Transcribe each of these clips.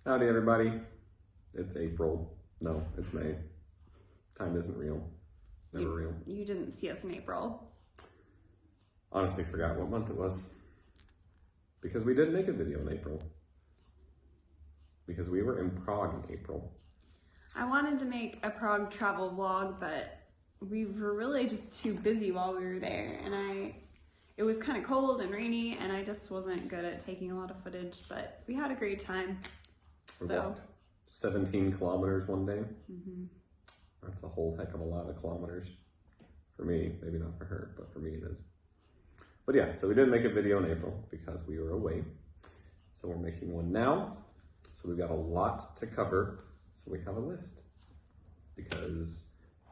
Howdy, everybody. It's April. No, it's May. Time isn't real. Never real. You didn't see us in April. Honestly, forgot what month it was. Because we didn't make a video in April. Because we were in Prague in April. I wanted to make a Prague travel vlog, but we were really just too busy while we were there. And it was kind of cold and rainy, and I just wasn't good at taking a lot of footage, but we had a great time. We walked 17 kilometers one day. Mm-hmm. That's a whole heck of a lot of kilometers. For me, maybe not for her, but for me it is. But yeah, so we didn't make a video in April because we were away. So we're making one now. So we've got a lot to cover. So we have a list. Because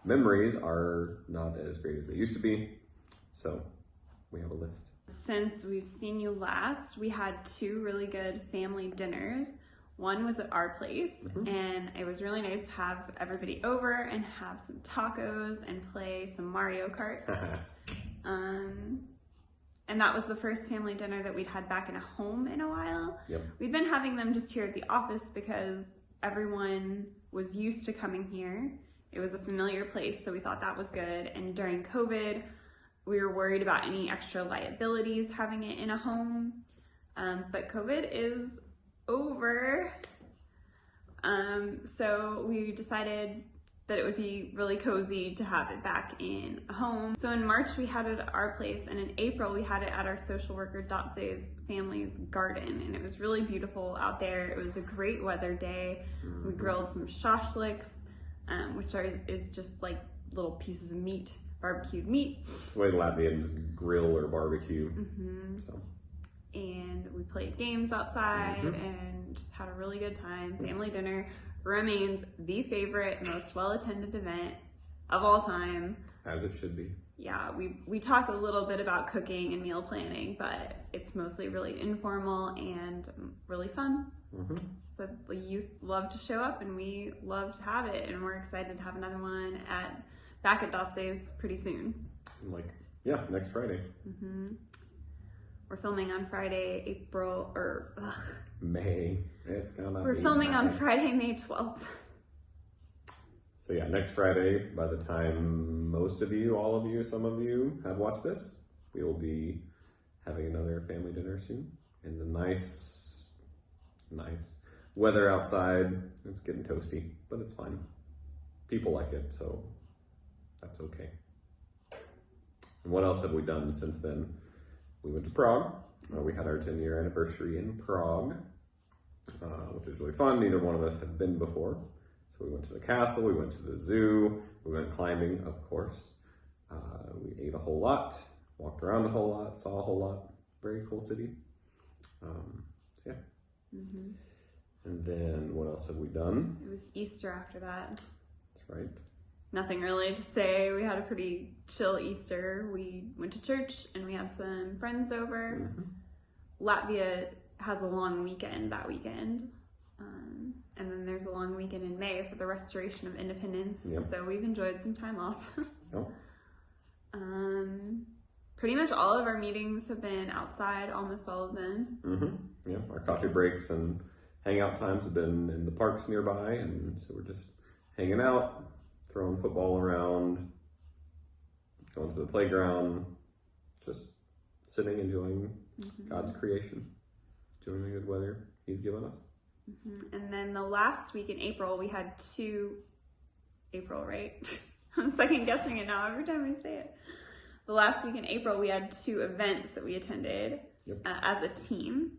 memories are not as great as they used to be. So we have a list. Since we've seen you last, we had 2 really good family dinners. One was at our place, and it was really nice to have everybody over and have some tacos and play some Mario Kart. And that was the first family dinner that we'd had back in a home in a while. Yep. We'd been having them just here at the office because everyone was used to coming here. It was a familiar place, so we thought that was good. And during COVID, we were worried about any extra liabilities having it in a home. But COVID is over. So we decided that it would be really cozy to have it back in a home. So in March we had it at our place, and in April we had it at our social worker Dotze's family's garden, and it was really beautiful out there. It was a great weather day. We grilled some shashliks, which is just like little pieces of meat, barbecued meat. It's the way the Latvians grill or barbecue. So. And we played games outside and just had a really good time. Family dinner remains the favorite, most well-attended event of all time. As it should be. Yeah, we talk a little bit about cooking and meal planning, but it's mostly really informal and really fun. So the youth love to show up, and we love to have it, and we're excited to have another one back at Dotze's pretty soon. Next Friday. We're filming on Friday, May. It's gonna We're filming on Friday, May 12th. So yeah, next Friday, by the time most of you, all of you, some of you have watched this, we will be having another family dinner soon in the nice weather outside. It's getting toasty, but it's fine. People like it, so that's okay. And what else have we done since then? We went to Prague. We had our 10-year anniversary in Prague, which was really fun. Neither one of us had been before. So we went to the castle, we went to the zoo, we went climbing, of course. We ate a whole lot, walked around a whole lot, saw a whole lot. Very cool city. So yeah. And then what else have we done? It was Easter after that. That's right. Nothing really to say. We had a pretty chill Easter. We went to church and we had some friends over. Latvia has a long weekend that weekend. And then there's a long weekend in May for the restoration of independence. So we've enjoyed some time off. Pretty much all of our meetings have been outside, almost all of them. Our coffee breaks and hangout times have been in the parks nearby. And so we're just hanging out, throwing football around, going to the playground, just sitting, enjoying God's creation, enjoying the good weather He's given us. And then the last week in April, we had April, right? I'm second guessing it now every time I say it. The last week in April, we had 2 events that we attended as a team.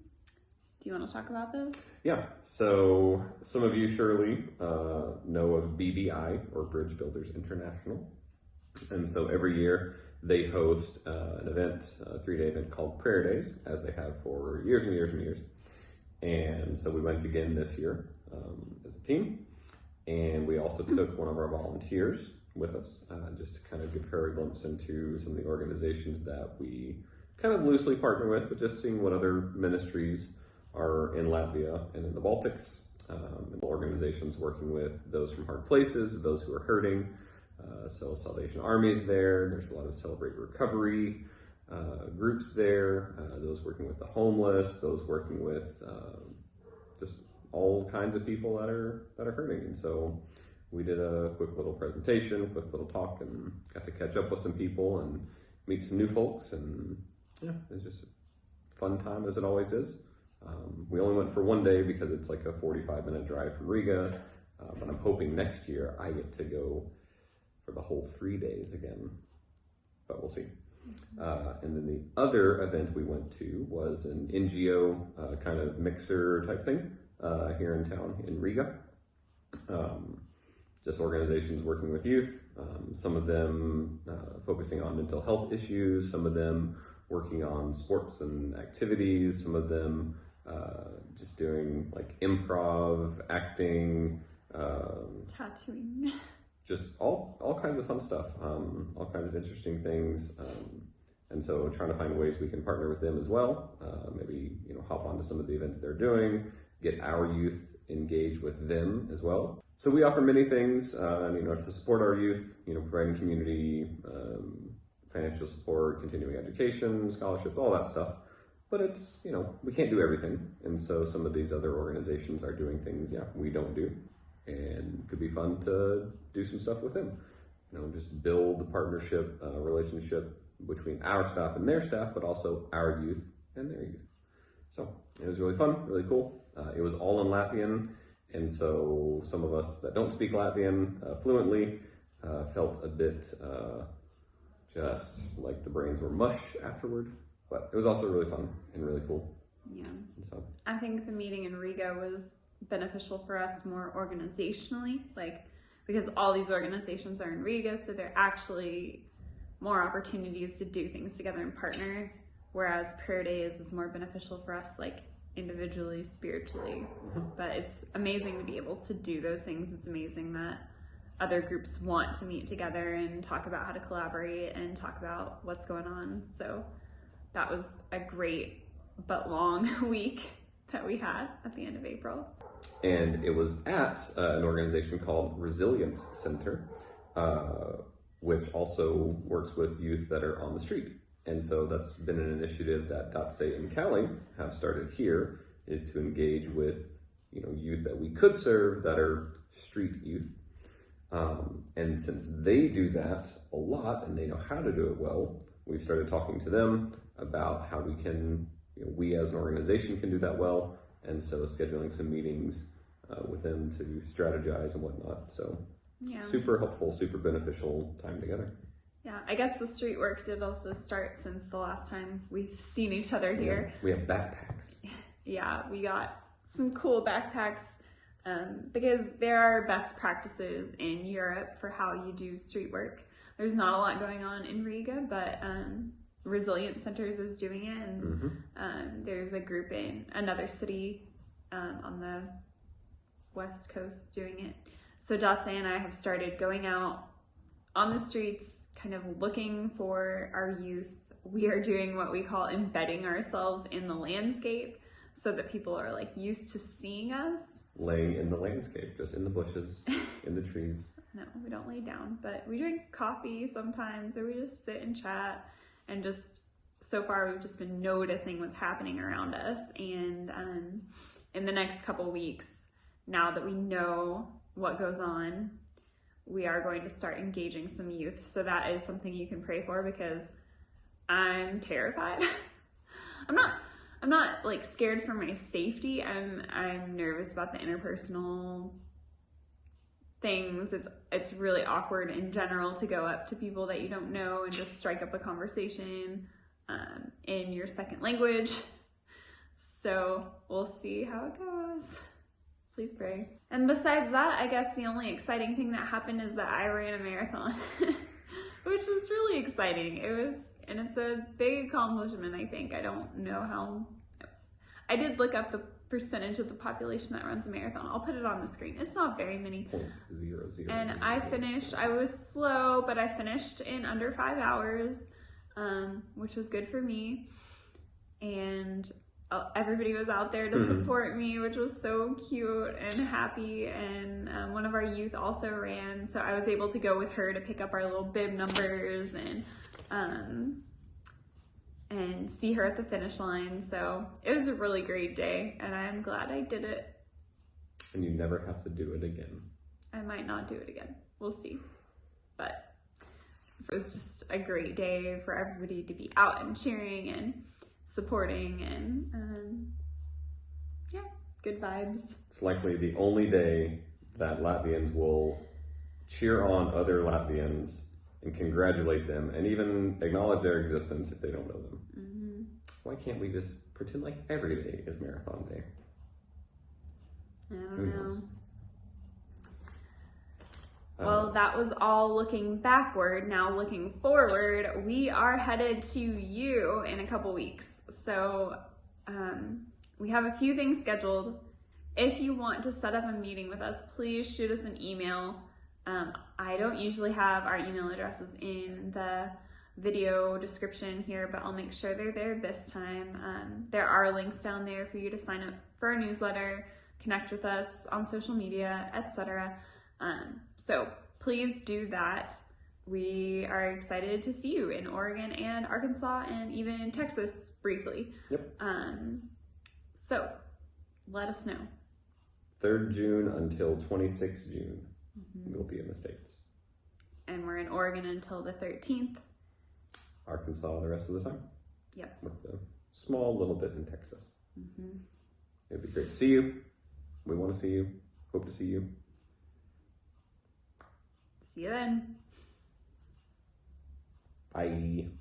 Do you want to talk about those? Yeah, so some of you surely know of BBI, or Bridge Builders International. And so every year they host an event, a 3-day event called Prayer Days, as they have for years and years and years. And so we went again this year as a team. And we also took one of our volunteers with us, just to kind of give her a glimpse into some of the organizations that we kind of loosely partner with, but just seeing what other ministries are in Latvia and in the Baltics, and organizations working with those from hard places, those who are hurting. So Salvation Army's there. There's a lot of Celebrate Recovery groups there. Those working with the homeless, those working with just all kinds of people that are hurting. And so we did a quick little presentation, quick little talk, and got to catch up with some people and meet some new folks. And yeah, it was just a fun time, as it always is. We only went for one day because it's like a 45-minute drive from Riga, but I'm hoping next year I get to go for the whole 3 days again, but we'll see. And then the other event we went to was an NGO kind of mixer type thing here in town in Riga. Just organizations working with youth, some of them focusing on mental health issues, some of them working on sports and activities, some of them just doing like improv, acting, tattooing. Just all kinds of fun stuff, all kinds of interesting things. And so trying to find ways we can partner with them as well. Maybe, hop onto some of the events they're doing, get our youth engaged with them as well. So we offer many things, to support our youth, providing community, financial support, continuing education, scholarships, all that stuff. But it's, we can't do everything. And so some of these other organizations are doing things, we don't do. And it could be fun to do some stuff with them. Just build a partnership, relationship between our staff and their staff, but also our youth and their youth. So it was really fun, really cool. It was all in Latvian. And so some of us that don't speak Latvian fluently felt a bit just like the brains were mush afterward. But it was also really fun and really cool. Yeah. And so I think the meeting in Riga was beneficial for us more organizationally, because all these organizations are in Riga, so there are actually more opportunities to do things together and partner, whereas prayer days is more beneficial for us individually, spiritually. But it's amazing to be able to do those things. It's amazing that other groups want to meet together and talk about how to collaborate and talk about what's going on. So that was a great but long week that we had at the end of April. And it was at an organization called Resilience Center, which also works with youth that are on the street. And so that's been an initiative that DATSE and Cali have started here, is to engage with youth that we could serve that are street youth. And since they do that a lot and they know how to do it well, we've started talking to them about how we can, we as an organization can do that well. And so scheduling some meetings with them to strategize and whatnot. So super helpful, super beneficial time together. Yeah, I guess the street work did also start since the last time we've seen each other here. Yeah, we have backpacks. Yeah, we got some cool backpacks because there are best practices in Europe for how you do street work. There's not a lot going on in Riga, but Resilience Centers is doing it, and there's a group in another city on the West Coast doing it. So Datse and I have started going out on the streets, kind of looking for our youth. We are doing what we call embedding ourselves in the landscape so that people are used to seeing us. Laying in the landscape, just in the bushes, in the trees. No, we don't lay down, but we drink coffee sometimes, or we just sit and chat. And just so far, we've just been noticing what's happening around us. And in the next couple weeks, now that we know what goes on, we are going to start engaging some youth. So that is something you can pray for, because I'm terrified. I'm not scared for my safety. I'm nervous about the interpersonal things. It's really awkward in general to go up to people that you don't know and just strike up a conversation in your second language. So we'll see how it goes. Please pray. And besides that, I guess the only exciting thing that happened is that I ran a marathon, which was really exciting. It's a big accomplishment, I think. I don't know how. I did look up the percentage of the population that runs a marathon. I'll put it on the screen. It's not very many. 0.00. And I finished, I was slow, but I finished in under 5 hours, which was good for me. And everybody was out there to support me, which was so cute and happy. And one of our youth also ran, so I was able to go with her to pick up our little bib numbers and see her at the finish line. So it was a really great day, and I'm glad I did it. And you never have to do it again. I might not do it again. We'll see. But it was just a great day for everybody to be out and cheering and supporting and yeah, good vibes. It's likely the only day that Latvians will cheer on other Latvians and congratulate them and even acknowledge their existence if they don't know them. Mm-hmm. Why can't we just pretend like every day is Marathon Day? I don't know. Well, that was all looking backward. Now looking forward, we are headed to you in a couple weeks. So we have a few things scheduled. If you want to set up a meeting with us, please shoot us an email. I don't usually have our email addresses in the video description here, but I'll make sure they're there this time. There are links down there for you to sign up for our newsletter, connect with us on social media, etc. So please do that. We are excited to see you in Oregon and Arkansas and even Texas briefly. Yep. So let us know. 3rd June until 26th June, we'll be in the States. And we're in Oregon until the 13th. Arkansas the rest of the time. Yep. With a small little bit in Texas. It'd be great to see you. We want to see you. Hope to see you. See you then. Bye.